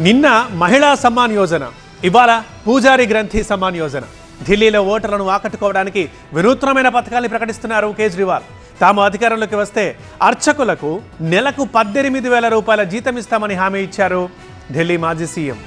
నిన్న మహిళా సమ్మాన్ యోజన, ఇవాళ పూజారి గ్రంథి సమ్మాన్ యోజన. ఢిల్లీలో ఓటర్లను ఆకట్టుకోవడానికి వినూత్నమైన పథకాన్ని ప్రకటిస్తున్నారు కేజ్రీవాల్. తాము అధికారంలోకి వస్తే అర్చకులకు నెలకు 18,000 రూపాయల జీతం ఇస్తామని హామీ ఇచ్చారు ఢిల్లీ మాజీ సీఎం.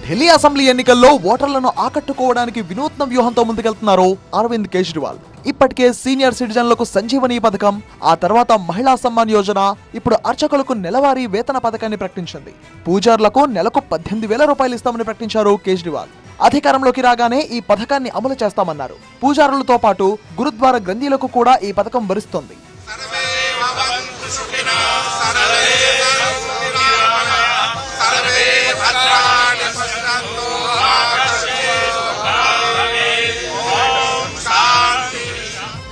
ఢిల్లీ అసెంబ్లీ ఎన్నికల్లో ఓటర్లను ఆకట్టుకోవడానికి వినూత్న వ్యూహంతో ముందుకెళ్తున్నారు అరవింద్ కేజ్రీవాల్. ఇప్పటికే సీనియర్ సిటిజన్లకు సంజీవని పథకం, ఆ తర్వాత మహిళా సమ్మాన్ యోజన, ఇప్పుడు అర్చకులకు నెలవారీ వేతన పథకాన్ని ప్రకటించింది. పూజారులకు నెలకు 18,000 రూపాయలు ఇస్తామని ప్రకటించారు కేజ్రీవాల్. అధికారంలోకి రాగానే ఈ పథకాన్ని అమలు చేస్తామన్నారు. పూజారులతో పాటు గురుద్వారా గ్రంథీలకు కూడా ఈ పథకం వరిస్తోంది.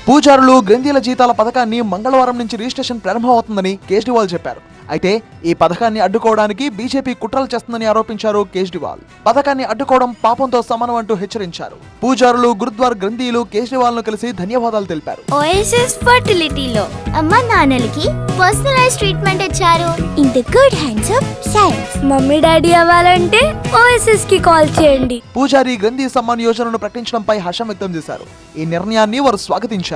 పూజారులు గ్రంథీల జీతాల పథకాన్ని మంగళవారం నుంచి రిజిస్ట్రేషన్ ప్రారంభమవుతుందని కేజ్రీవాల్ చెప్పారు. అయితే ఈ పథకాన్ని అడ్డుకోవడానికి బీజేపీ కుట్రలు చేస్తుందని ఆరోపించారు కేజ్రీవాల్. పథకాన్ని అడ్డుకోవడం పాపంతో సమానం అంటూ హెచ్చరించారు. పూజారులు, గురుద్వార్ గ్రంథీలు కేజ్రీవాల్ ను కలిసి ధన్యవాదాలు తెలిపారు. ఓఎస్ఎస్ ఫర్టిలిటీలో అమ్మ నాన్నలకి పర్సనలైజ్ ట్రీట్మెంట్ ఇచ్చారు. In the good hands of science. Mummy daddy అవ్వాలంటే ఓఎస్ఎస్ కి కాల్ చేయండి. పూజారి గ్రంథి సమ్మాన్ యోజనను ప్రకటించడంపై హర్షం వ్యక్తం చేశారు. ఈ నిర్ణయాన్ని వారు స్వాగతించారు.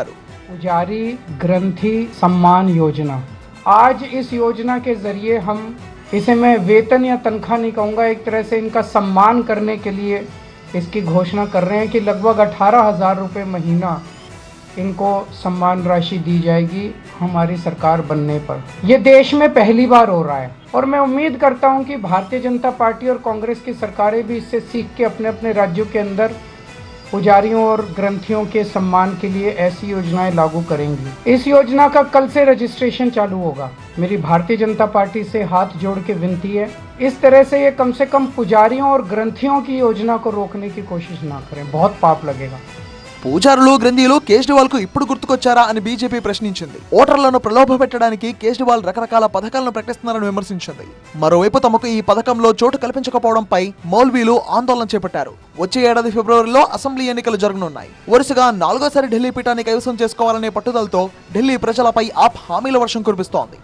पुजारी ग्रंथि सम्मान योजना, आज इस योजना के जरिए हम इसे मैं वेतन या तनख्वाह नहीं कहूँगा, एक तरह से इनका सम्मान करने के लिए इसकी घोषणा कर रहे हैं कि लगभग 18,000 रुपये महीना इनको सम्मान राशि दी जाएगी हमारी सरकार बनने पर। ये देश में पहली बार हो रहा है और मैं उम्मीद करता हूँ कि भारतीय जनता पार्टी और कांग्रेस की सरकारें भी इससे सीख के अपने अपने राज्यों के अंदर पुजारियों और ग्रंथियों के सम्मान के लिए ऐसी योजनाएं लागू करेंगी। इस योजना का कल से रजिस्ट्रेशन चालू होगा। मेरी भारतीय जनता पार्टी से हाथ जोड़ के विनती है, इस तरह से ये कम से कम पुजारियों और ग्रंथियों की योजना को रोकने की कोशिश ना करें, बहुत पाप लगेगा। పూజారులు, గ్రంథీలు కేజ్రీవాల్ కు ఇప్పుడు గుర్తుకొచ్చారా అని బీజేపీ ప్రశ్నించింది. ఓటర్లను ప్రలోభపెట్టడానికి కేజ్రీవాల్ రకరకాల పథకాలను ప్రకటిస్తున్నారని విమర్శించింది. మరోవైపు తమకు ఈ పథకంలో చోటు కల్పించకపోవడంపై మౌల్వీలు ఆందోళన చేపట్టారు. వచ్చే ఏడాది ఫిబ్రవరిలో అసెంబ్లీ ఎన్నికలు జరగనున్నాయి. వరుసగా 4వ సారి ఢిల్లీ పీఠాన్ని కైవసం చేసుకోవాలనే పట్టుదలతో ఢిల్లీ ప్రజలపై ఆప్ హామీల వర్షం కురిపిస్తోంది.